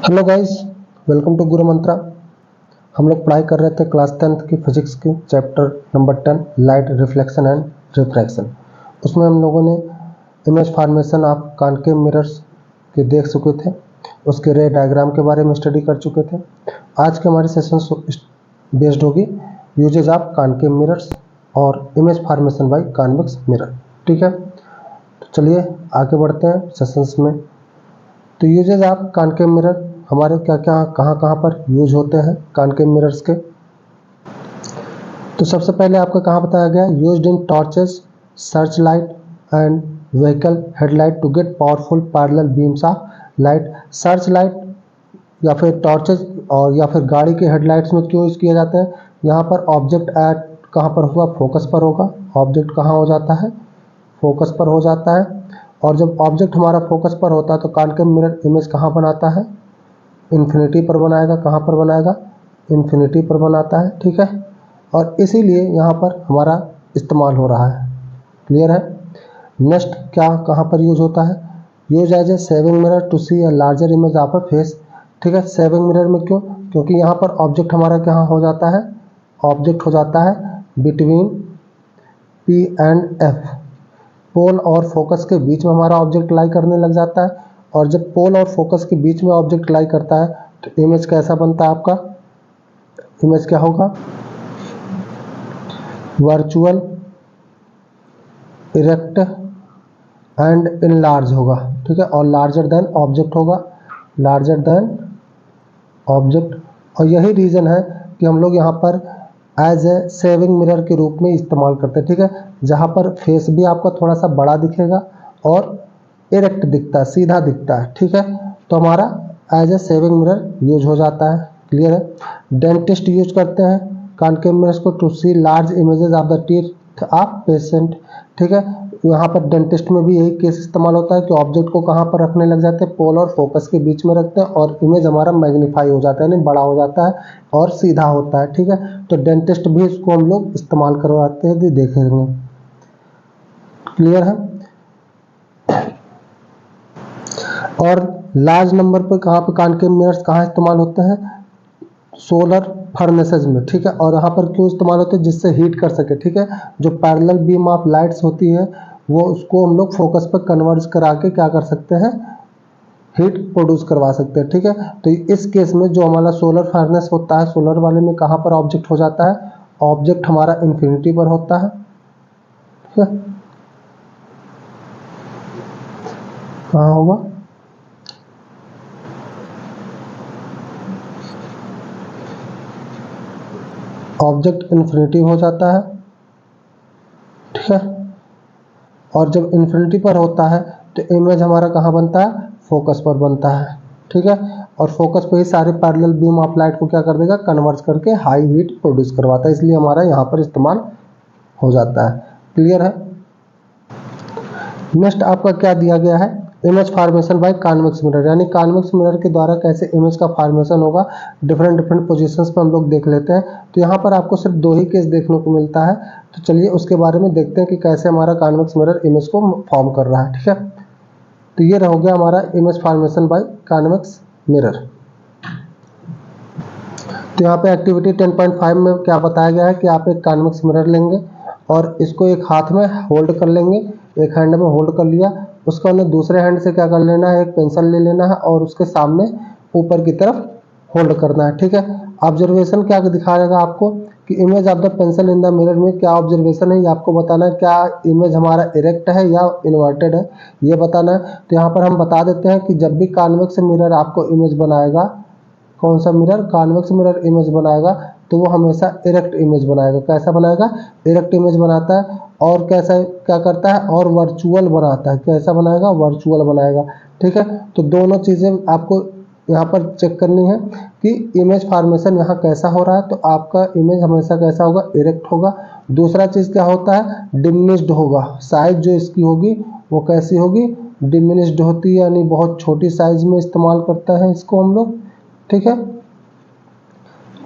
Hello guys, welcome to गुरु मंत्रा। हम लोग पढ़ाई कर रहे थे क्लास 10th की फिजिक्स की chapter number 10 light reflection and refraction. उसमें हम लोगों ने image formation of concave mirrors के देख चुके थे, उसके रे डायग्राम के बारे में स्टडी कर चुके थे। आज के हमारे सेशन बेस्ड होगी यूजेज ऑफ कॉनकेव मिरर्स और image formation by convex mirror. ठीक है, तो चलिए आगे बढ़ते हैं सेशंस में। तो यूजेज ऑफ कॉनकेव मिरर हमारे क्या क्या कहाँ पर यूज होते हैं कॉनकेव मिरर्स के। तो सबसे पहले आपको कहाँ बताया गया, used in torches, search light and vehicle headlight to get powerful parallel beams of light. Search light या फिर टॉर्चेस और या फिर गाड़ी के हेडलाइट्स में क्यों यूज़ किया जाता है। यहाँ पर ऑब्जेक्ट एट कहाँ पर होगा, फोकस पर होगा। ऑब्जेक्ट कहाँ हो जाता है, फोकस पर हो जाता है। और जब ऑब्जेक्ट हमारा फोकस पर होता है तो कॉनकेव मिरर इमेज कहाँ बनाता है, इन्फिनिटी पर बनाएगा। कहाँ पर बनाएगा, इन्फिनिटी पर बनाता है। ठीक है, और इसीलिए यहाँ पर हमारा इस्तेमाल हो रहा है। क्लियर है। नेक्स्ट क्या कहाँ पर यूज होता है, use as a shaving mirror to see a larger image of a face. ठीक है, सेविंग मिरर में क्यों, क्योंकि यहाँ पर ऑब्जेक्ट हमारा कहाँ हो जाता है, ऑब्जेक्ट हो जाता है बिटवीन पी एंड एफ। पोल और फोकस के बीच में हमारा ऑब्जेक्ट लाई करने लग जाता है। और जब पोल और फोकस के बीच में ऑब्जेक्ट लाई करता है तो इमेज कैसा बनता है, आपका इमेज क्या होगा, वर्चुअल, इरेक्ट एंड इनलार्ज होगा। ठीक है, और लार्जर देन ऑब्जेक्ट होगा, लार्जर देन ऑब्जेक्ट। और यही रीज़न है कि हम लोग यहाँ पर एज ए सेविंग मिरर के रूप में इस्तेमाल करते हैं। ठीक है, जहाँ पर फेस भी आपका थोड़ा सा बड़ा दिखेगा और इरेक्ट दिखता है, सीधा दिखता है। ठीक है, तो हमारा as a shaving mirror use हो जाता है। क्लियर है। डेंटिस्ट यूज करते हैं कॉनकेव मिरर्स को to see large images of the teeth of patient. ठीक है, यहाँ पर डेंटिस्ट में भी यही केस इस्तेमाल होता है कि ऑब्जेक्ट को कहाँ पर रखने लग जाते हैं, पोल और फोकस के बीच में रखते हैं और इमेज हमारा मैग्नीफाई हो जाता है, यानी बड़ा हो जाता है और सीधा होता है। ठीक है, तो डेंटिस्ट भी इसको हम लोग इस्तेमाल करवाते हैं, देखेंगे। क्लियर है। और लार्ज नंबर पर कहाँ पर कॉनकेव मिरर्स कहाँ इस्तेमाल होते हैं, सोलर फर्नेसेज में। ठीक है, और यहाँ पर क्यों इस्तेमाल होते हैं, जिससे हीट कर सके। ठीक है, जो पैरेलल बीम ऑफ लाइट्स होती है वो उसको हम लोग फोकस पर कन्वर्ज करा के क्या कर सकते हैं, हीट प्रोड्यूस करवा सकते हैं। ठीक है, तो इस केस में जो हमारा सोलर फर्नेस होता है, सोलर वाले में कहाँ पर ऑब्जेक्ट हो जाता है, ऑब्जेक्ट हमारा इन्फिनिटी पर होता है। ठीक है, कहाँ होगा, ऑब्जेक्ट इन्फिनिटी हो जाता है। ठीक है, और जब इन्फिनिटी पर होता है तो इमेज हमारा कहाँ बनता है, फोकस पर बनता है। ठीक है, और फोकस पे ही सारे पैरेलल बीम ऑफ लाइट को क्या कर देगा, कन्वर्ट करके हाई हीट प्रोड्यूस करवाता है, इसलिए हमारा यहाँ पर इस्तेमाल हो जाता है। क्लियर है। नेक्स्ट आपका क्या दिया गया है, image formation by convex mirror, यानी कॉन्वेक्स मिरर के द्वारा कैसे इमेज का फॉर्मेशन होगा, डिफरेंट पोजीशंस पे हम लोग देख लेते हैं। तो यहाँ पर आपको सिर्फ दो ही केस देखने को मिलता है, तो चलिए उसके बारे में देखते हैं कि कैसे हमारा कॉन्वेक्स मिरर इमेज को फॉर्म कर रहा है। ठीक है, तो ये हो गया हमारा image formation by convex mirror. तो यहाँ पे एक्टिविटी 10.5 में क्या बताया गया है कि आप एक कॉन्वेक्स मिरर लेंगे और इसको एक हाथ में होल्ड कर लेंगे, एक हैंड में होल्ड कर लिया, उसको हमने दूसरे हैंड से क्या कर लेना है, एक पेंसिल ले लेना है और उसके सामने ऊपर की तरफ होल्ड करना है। ठीक है, ऑब्जर्वेशन क्या दिखाएगा आपको कि image of the pencil in the mirror में क्या ऑब्जर्वेशन है, ये आपको बताना है। क्या इमेज हमारा इरेक्ट है या इन्वर्टेड है, ये बताना है। तो यहाँ पर हम बता देते हैं कि जब भी कॉन्वेक्स मिरर आपको इमेज बनाएगा, कौन सा मिरर, कॉन्वेक्स मिरर इमेज बनाएगा, तो वो हमेशा इरेक्ट इमेज बनाएगा। कैसा बनाएगा, इरेक्ट इमेज बनाता है। और कैसा क्या करता है, और वर्चुअल बनाता है। कैसा बनाएगा, वर्चुअल बनाएगा। ठीक है, तो दोनों चीज़ें आपको यहाँ पर चेक करनी है कि इमेज फॉर्मेशन यहाँ कैसा हो रहा है। तो आपका इमेज हमेशा कैसा होगा, इरेक्ट होगा। दूसरा चीज़ क्या होता है, डिमिनिश्ड होगा, साइज जो इसकी होगी वो कैसी होगी, डिमिनिश्ड होती है, यानी बहुत छोटी साइज में इस्तेमाल करता है इसको हम लोग। ठीक है,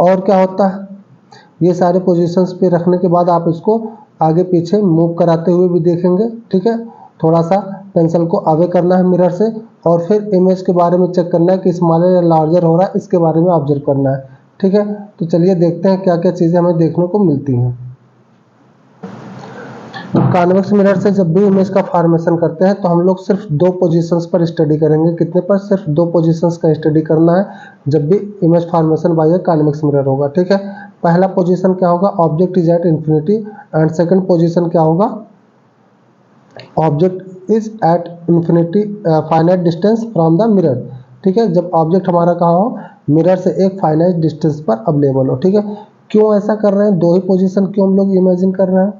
और क्या होता है, ये सारे पोजीशंस पे रखने के बाद आप इसको आगे पीछे मूव कराते हुए भी देखेंगे। ठीक है, थोड़ा सा पेंसिल को अवे करना है मिरर से और फिर इमेज के बारे में चेक करना है कि स्मॉलर या लार्जर हो रहा है, इसके बारे में ऑब्जर्व करना है। ठीक है, तो चलिए देखते हैं क्या क्या चीज़ें हमें देखने को मिलती हैं। तो कॉन्वेक्स मिरर से जब भी इमेज का फॉर्मेशन करते हैं तो हम लोग सिर्फ 2 पोजीशंस पर स्टडी करेंगे। कितने पर? सिर्फ 2 पोजीशंस का स्टडी करना है जब भी image formation by convex mirror होगा। ठीक है, पहला पोजीशन क्या होगा? Object is at infinity. And second position क्या होगा? Object is at infinity finite distance from the mirror. ठीक है, जब ऑब्जेक्ट हमारा कहाँ हो? मिरर से एक फाइनाइट डिस्टेंस पर अवेलेबल हो। ठीक है, क्यों ऐसा कर रहे हैं? 2 ही पोजीशन क्यों हम लोग इमेजिन कर रहे हैं?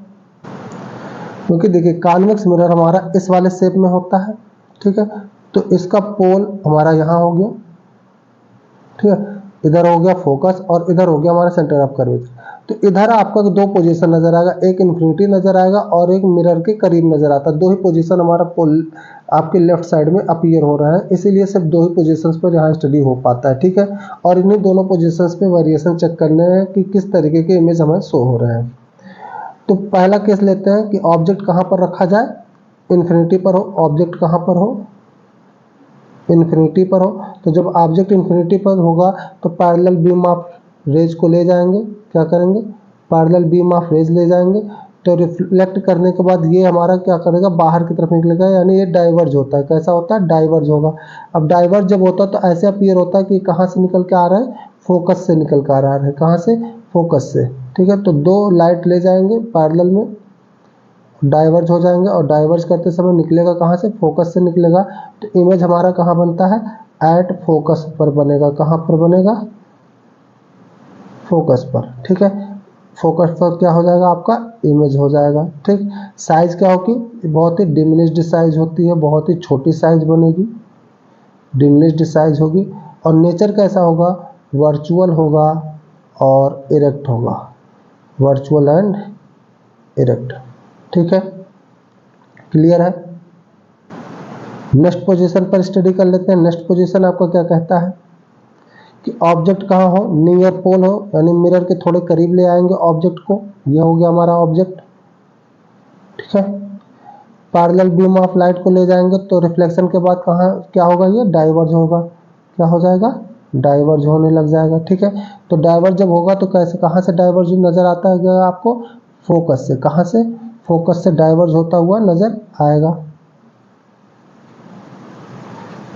क्योंकि देखिए कॉन्वेक्स मिरर हमारा इस वाले शेप में होता है। ठीक है, तो इसका पोल हमारा यहाँ हो गया। ठीक है, इधर हो गया फोकस और इधर हो गया हमारा सेंटर ऑफ कर्वेचर। तो इधर आपका 2 पोजीशन नजर आएगा, एक इन्फिनिटी नजर आएगा और एक मिरर के करीब नजर आता है। 2 ही पोजीशन हमारा पोल आपके लेफ्ट साइड में अपीयर हो रहा है, इसीलिए सिर्फ 2 ही पोजीशंस पर यहाँ स्टडी हो पाता है। ठीक है, और इन्हीं दोनों पोजीशंस पे वेरिएशन चेक करने हैं कि किस तरीके के इमेज हमें शो हो रहे हैं। तो पहला केस लेते हैं कि ऑब्जेक्ट कहाँ पर रखा जाए? इन्फिनिटी पर हो। ऑब्जेक्ट कहाँ पर हो? इन्फिनिटी पर हो। तो जब ऑब्जेक्ट इन्फिनिटी पर होगा तो पैरेलल बीम ऑफ रेज को ले जाएंगे। क्या करेंगे? पैरेलल बीम ऑफ रेज ले जाएंगे। तो रिफ्लेक्ट करने के बाद ये हमारा क्या करेगा? बाहर की तरफ निकलेगा, यानी ये डाइवर्ज होता है। कैसा होता है? डाइवर्ज होगा। अब डाइवर्ज जब होता है तो ऐसे अपीयर होता है कि कहाँ से निकल के आ रहा है? फोकस से निकल कर आ रहा है। कहाँ से? फोकस से। ठीक है, तो 2 लाइट ले जाएंगे पैरेलल में, डाइवर्ज हो जाएंगे और डाइवर्ज करते समय निकलेगा कहाँ से? फोकस से निकलेगा। तो इमेज हमारा कहाँ बनता है? एट फोकस पर बनेगा। कहाँ पर बनेगा? फोकस पर। ठीक है, फोकस पर क्या हो जाएगा? आपका इमेज हो जाएगा। ठीक, साइज क्या होगी? बहुत ही डिमिनिश्ड साइज होती है, बहुत ही छोटी साइज बनेगी, डिमिनिश्ड साइज होगी। और नेचर कैसा होगा? वर्चुअल होगा और इरेक्ट होगा, वर्चुअल एंड इरेक्ट। ठीक है, क्लियर है? नेक्स्ट पोजीशन पर स्टडी कर लेते हैं। नेक्स्ट पोजीशन आपका क्या कहता है कि ऑब्जेक्ट कहाँ हो? नियर पोल हो, यानी मिरर के थोड़े करीब ले आएंगे ऑब्जेक्ट को। ये हो गया हमारा ऑब्जेक्ट। ठीक है, पैरेलल बीम ऑफ लाइट को ले जाएंगे तो रिफ्लेक्शन के बाद कहाँ क्या होगा? ये डाइवर्ज होगा। क्या हो जाएगा? डाइवर्ज होने लग जाएगा। ठीक है, तो डाइवर्ज जब होगा तो कैसे, कहाँ से डाइवर्ज नजर आता है आपको? फोकस से। कहाँ से? फोकस से डाइवर्ज होता हुआ नजर आएगा।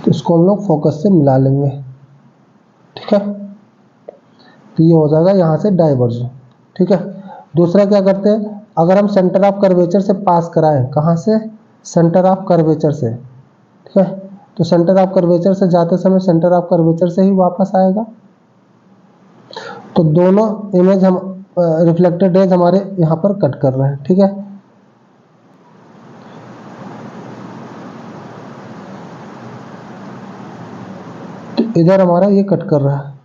तो इसको हम लोग फोकस से मिला लेंगे। ठीक है, तो ये हो जाएगा यहाँ से डाइवर्ज। ठीक है, दूसरा क्या करते हैं? अगर हम सेंटर ऑफ कर्वेचर से पास कराएं, कहाँ से? सेंटर ऑफ कर्वेचर से। ठीक है, तो सेंटर ऑफ कर्वेचर से जाते समय सेंटर ऑफ कर्वेचर से ही वापस आएगा। तो दोनों इमेज हम रिफ्लेक्टेड रेज हमारे यहाँ पर कट कर रहे हैं। ठीक है, तो इधर हमारा ये कट कर रहा है।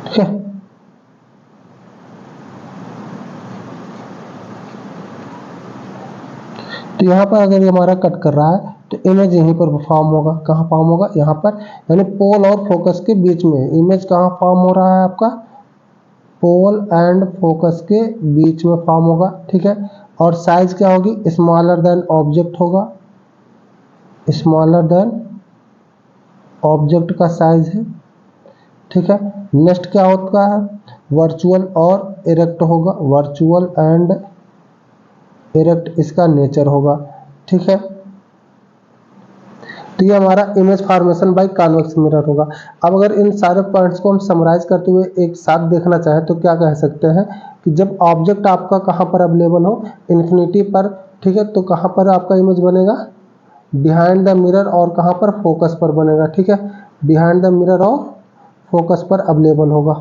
ठीक है, तो यहाँ पर अगर ये हमारा कट कर रहा है तो इमेज यहीं पर फॉर्म होगा। कहाँ फॉर्म होगा? यहाँ पर, यानी पोल और फोकस के बीच में। इमेज कहाँ फॉर्म हो रहा है आपका? पोल एंड फोकस के बीच में फॉर्म होगा। ठीक है, और साइज क्या होगी? स्मॉलर देन ऑब्जेक्ट होगा। स्मॉलर देन ऑब्जेक्ट का साइज है। ठीक है, नेक्स्ट क्या होता है? वर्चुअल और इरेक्ट होगा। वर्चुअल एंड इरेक्ट इसका नेचर होगा। ठीक है, तो ये हमारा image formation by convex mirror होगा। अब अगर इन सारे पॉइंट्स को हम समराइज करते हुए एक साथ देखना चाहें तो क्या कह सकते हैं कि जब ऑब्जेक्ट आपका कहाँ पर अवेलेबल हो? इन्फिनिटी पर। ठीक है, तो कहाँ पर आपका इमेज बनेगा? Behind the mirror. और कहाँ पर? फोकस पर बनेगा। ठीक है, बिहाइंड द मिरर और फोकस पर अवेलेबल होगा।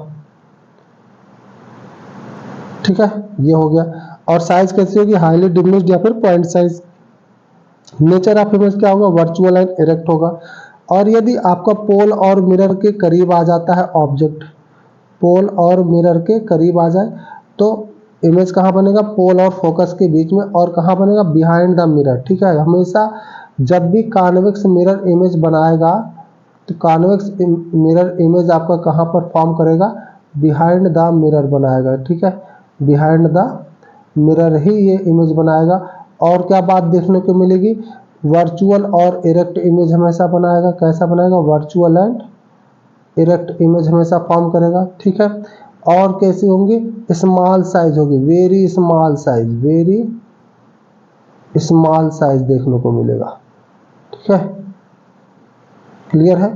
ठीक है, ये हो गया। और साइज कैसी होगी? हाईली डिमिनिश्ड या फिर point size. Nature of image क्या होगा? वर्चुअल एंड इरेक्ट होगा। और यदि आपका पोल और मिरर के करीब आ जाता है ऑब्जेक्ट, पोल और मिरर के करीब आ जाए तो इमेज कहाँ बनेगा? पोल और फोकस के बीच में। और कहाँ बनेगा? Behind the mirror. ठीक है, हमेशा जब भी कॉन्वेक्स मिरर इमेज बनाएगा तो कॉन्वेक्स मिरर इमेज आपका कहाँ पर फॉर्म करेगा? बिहाइंड द मिरर बनाएगा। ठीक है, बिहाइंड द मिरर ही ये इमेज बनाएगा। और क्या बात देखने को मिलेगी, वर्चुअल और इरेक्ट इमेज हमेशा बनाएगा। कैसा बनाएगा, वर्चुअल एंड इरेक्ट इमेज हमेशा फॉर्म करेगा, ठीक है। और कैसी होंगी, स्मॉल साइज होगी, very small size, very small size देखने को मिलेगा, ठीक है। क्लियर है।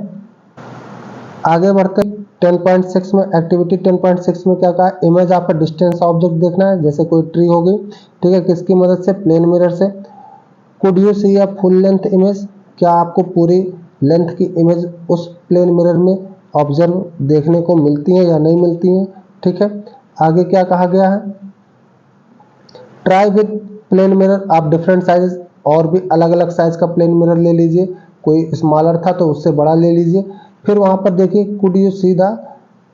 आगे बढ़ते 10.6 में, एक्टिविटी 10.6 में क्या कहा, इमेज आपका डिस्टेंस ऑब्जेक्ट देखना है, जैसे कोई ट्री हो गई, ठीक है, किसकी मदद से, प्लेन मिरर से। Could you see a full length image, क्या आपको पूरी लेंथ की इमेज उस प्लेन मिरर में ऑब्जर्व देखने को मिलती है या नहीं मिलती है, ठीक है। आगे क्या कहा गया है, ट्राई विद प्लेन मिरर, आप डिफरेंट साइज और भी अलग अलग साइज का प्लेन मिरर ले लीजिए, कोई स्मॉलर था तो उससे बड़ा ले लीजिए। फिर वहां पर देखिए, could you see the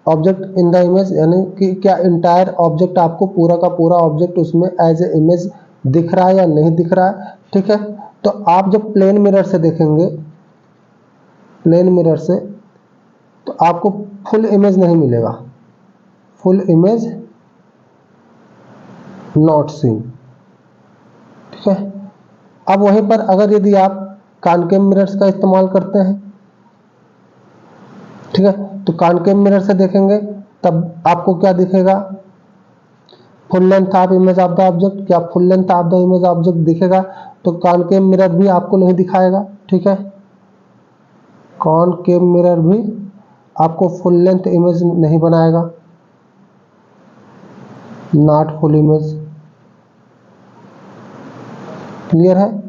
object in the image, यानी कि क्या इंटायर ऑब्जेक्ट, आपको पूरा का पूरा ऑब्जेक्ट उसमें एज ए इमेज दिख रहा है या नहीं दिख रहा है, ठीक है। तो आप जब प्लेन मिरर से देखेंगे, प्लेन मिरर से, तो आपको फुल इमेज नहीं मिलेगा, फुल इमेज नॉट सीन, ठीक है। अब वहीं पर अगर यदि आप कॉनकेव मिरर्स का इस्तेमाल करते हैं, ठीक है, तो कॉनकेव मिरर से देखेंगे तब आपको क्या दिखेगा, full length of image of the object, क्या full length of the image object दिखेगा, तो कॉनकेव मिरर भी आपको नहीं दिखाएगा, ठीक है। कॉनकेव मिरर भी आपको फुल लेंथ इमेज नहीं बनाएगा, नॉट फुल इमेज। क्लियर है।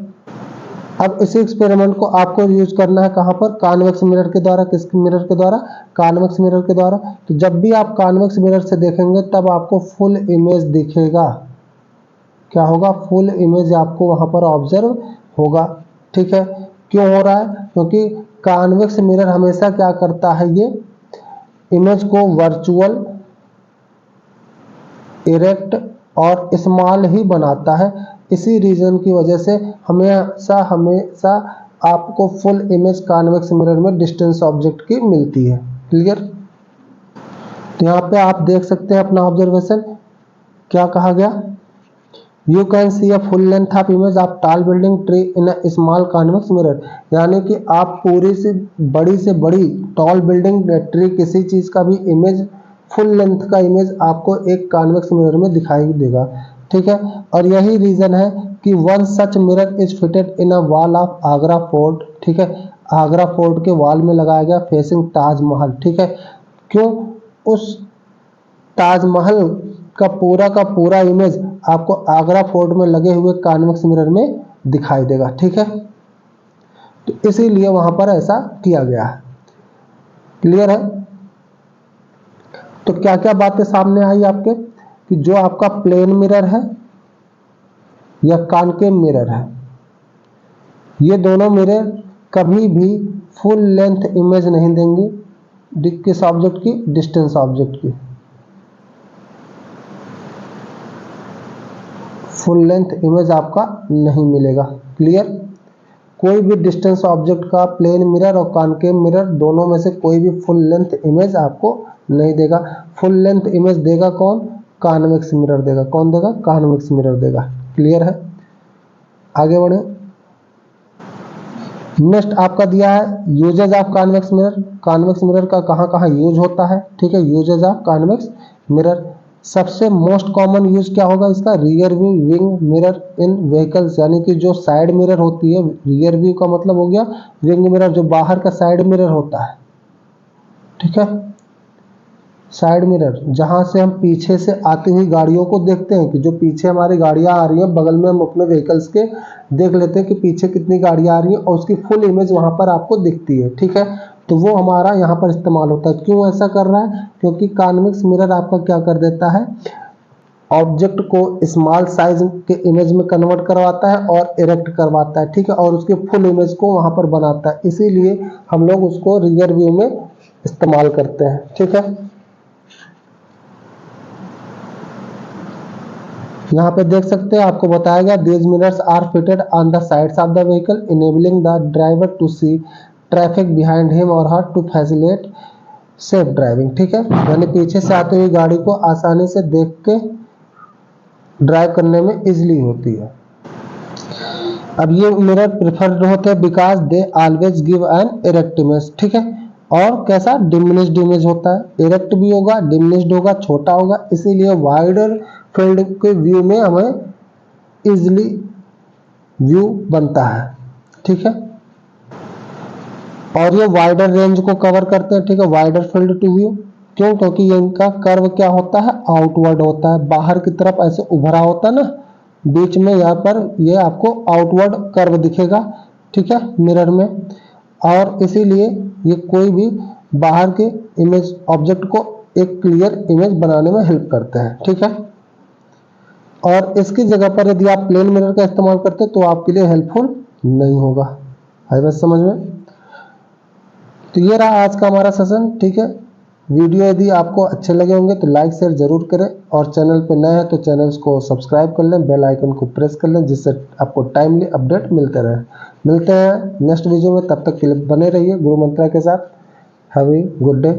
अब इसी एक्सपेरिमेंट को आपको यूज करना है कहां पर, कॉन्वेक्स मिरर के द्वारा। किस मिरर के द्वारा, कॉन्वेक्स मिरर के द्वारा। तो जब भी आप कॉन्वेक्स मिरर से देखेंगे तब आपको फुल इमेज दिखेगा, क्या होगा, फुल इमेज आपको वहां पर ऑब्जर्व होगा, ठीक है। क्यों हो रहा है, क्योंकि कॉन्वेक्स मिरर हमेशा क्या करता है, ये इमेज को वर्चुअल, इरेक्ट और स्मॉल ही बनाता है। इसी रीजन की वजह से हमेशा हमेशा आपको फुल इमेज कॉन्वेक्स मिरर में डिस्टेंस ऑब्जेक्ट की मिलती है। क्लियर। तो यहाँ पे आप देख सकते हैं अपना ऑब्जर्वेशन, क्या कहा गया, you can see a full length of image of tall building tree in a small convex mirror, यानी कि आप पूरी से बड़ी टॉल बिल्डिंग ट्री किसी चीज का भी इमेज, फुल लेंथ का इमेज आपको एक कॉन्वेक्स मिरर में दिखाई देगा, ठीक है। और यही रीजन है कि one such mirror is fitted in a wall of Agra fort, ठीक है, आगरा फोर्ट के वॉल में लगाया गया फेसिंग ताजमहल, ठीक है। क्यों, उस ताजमहल का पूरा इमेज आपको आगरा फोर्ट में लगे हुए कॉन्वेक्स मिरर में दिखाई देगा, ठीक है। तो इसीलिए वहां पर ऐसा किया गया है। क्लियर है। तो क्या क्या बातें सामने आई आपके, कि जो आपका प्लेन मिरर है या कॉनकेव मिरर है, ये दोनों मिरर कभी भी फुल लेंथ इमेज नहीं देंगी, किस ऑब्जेक्ट की, डिस्टेंस ऑब्जेक्ट की, फुल लेंथ इमेज आपका नहीं मिलेगा। क्लियर। कोई भी डिस्टेंस ऑब्जेक्ट का प्लेन मिरर और कॉनकेव मिरर दोनों में से कोई भी फुल लेंथ इमेज आपको नहीं देगा। फुल लेंथ इमेज देगा कौन, कॉन्वेक्स मिरर देगा। कौन देगा, कॉन्वेक्स मिरर देगा। क्लियर है। आगे बढ़े। नेक्स्ट आपका दिया है uses of convex mirror. Convex mirror का कहां कहां यूज होता है, ठीक है। यूजेज ऑफ कॉन्वेक्स मिरर, सबसे मोस्ट कॉमन यूज क्या होगा इसका, rear view wing mirror in vehicles, यानी कि जो साइड मिरर होती है, रियर व्यू का मतलब हो गया विंग मिरर, जो बाहर का साइड मिरर होता है, ठीक है। साइड मिरर, जहां से हम पीछे से आती हुई गाड़ियों को देखते हैं, कि जो पीछे हमारी गाड़ियां आ रही हैं, बगल में हम अपने व्हीकल्स के देख लेते हैं कि पीछे कितनी गाड़ियां आ रही हैं, और उसकी फुल इमेज वहां पर आपको दिखती है, ठीक है। तो वो हमारा यहाँ पर इस्तेमाल होता है। क्यों ऐसा कर रहा है, क्योंकि कॉन्वेक्स मिरर आपका क्या कर देता है, ऑब्जेक्ट को स्मॉल साइज के इमेज में कन्वर्ट करवाता है और इरेक्ट करवाता है, ठीक है, और उसके फुल इमेज को वहां पर बनाता है। इसीलिए हम लोग उसको रियर व्यू में इस्तेमाल करते हैं, ठीक है। यहाँ पे देख सकते हैं, आपको बताया गया these mirrors are fitted on the sides of the vehicle enabling the driver to see traffic behind him or her to facilitate safe driving, ठीक है। यानी पीछे से आती हुई गाड़ी को आसानी से देख के ड्राइव करने में इजीली होती है। अब ये मिरर प्रेफर्ड होते हैं because they always give an erect image, ठीक है। और कैसा डिमिनिश्ड इमेज होता है, इरेक्ट भी होगा, डिमिनिश्ड होगा, छोटा होगा, इसीलिए वाइडर फील्ड के व्यू में हमें इजिली व्यू बनता है, ठीक है। और ये वाइडर रेंज को कवर करते हैं, ठीक है, वाइडर फील्ड टू व्यू। क्यों? क्योंकि ये इनका कर्व क्या होता है, आउटवर्ड होता है, बाहर की तरफ ऐसे उभरा होता है ना, बीच में यहाँ पर ये आपको आउटवर्ड कर्व दिखेगा, ठीक है, मिरर में। और इसीलिए ये कोई भी बाहर के इमेज ऑब्जेक्ट को एक क्लियर इमेज बनाने में हेल्प करते हैं, ठीक है। और इसकी जगह पर यदि आप प्लेन मिरर का इस्तेमाल करते हैं तो आपके लिए हेल्पफुल नहीं होगा। है बस समझ में? तो ये रहा आज का हमारा सेशन, ठीक है। वीडियो यदि आपको अच्छे लगे होंगे तो लाइक शेयर जरूर करें, और चैनल पे नए हैं तो चैनल को सब्सक्राइब कर लें, बेल आइकन को प्रेस कर लें, जिससे आपको टाइमली अपडेट मिलते रहे। मिलते हैं नेक्स्ट वीडियो में, तब तक के लिए बने रहिए गुरु मंत्रा के साथ। Have a good day.